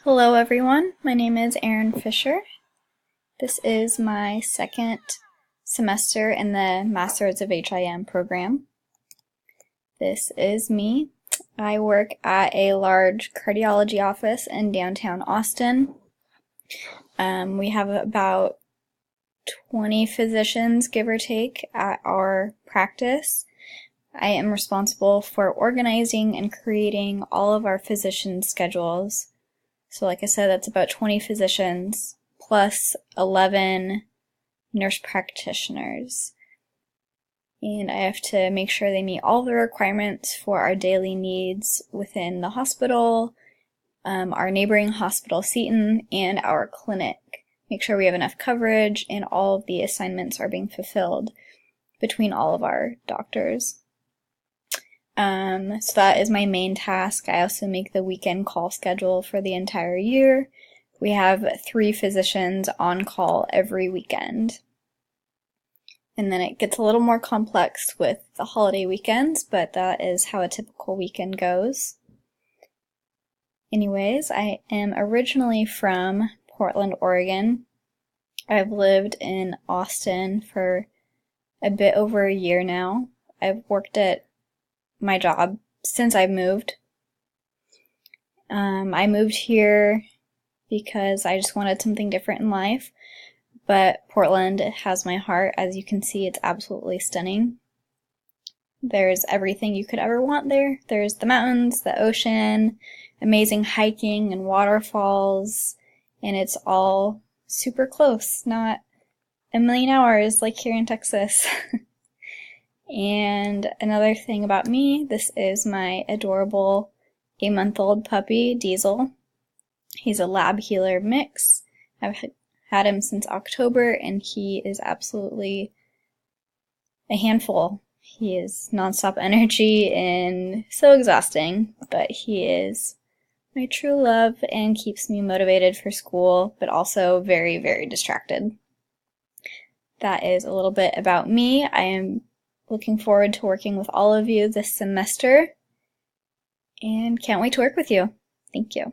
Hello everyone, my name is Erin Fisher. This is my second semester in the Masters of HIM program. This is me. I work at a large cardiology office in downtown Austin. We have about 20 physicians, give or take, at our practice. I am responsible for organizing and creating all of our physician schedules. So like I said, that's about 20 physicians plus 11 nurse practitioners. And I have to make sure they meet all the requirements for our daily needs within the hospital, our neighboring hospital Seton, and our clinic. Make sure we have enough coverage and all of the assignments are being fulfilled between all of our doctors. So that is my main task. I also make the weekend call schedule for the entire year. We have 3 physicians on call every weekend. And then it gets a little more complex with the holiday weekends, but that is how a typical weekend goes. Anyways, I am originally from Portland, Oregon. I've lived in Austin for a bit over a year now. I've worked at my job since I moved. I moved here because I just wanted something different in life, but Portland has my heart. As you can see, it's absolutely stunning. There's everything you could ever want there. There's the mountains, the ocean, amazing hiking and waterfalls, and it's all super close, not a million hours like here in Texas. And another thing about me, this is my adorable 8-month-old puppy, Diesel. He's a lab heeler mix. I've had him since October and he is absolutely a handful. He is nonstop energy and so exhausting, but he is my true love and keeps me motivated for school, but also very, very distracted. That is a little bit about me. I am looking forward to working with all of you this semester and can't wait to work with you. Thank you.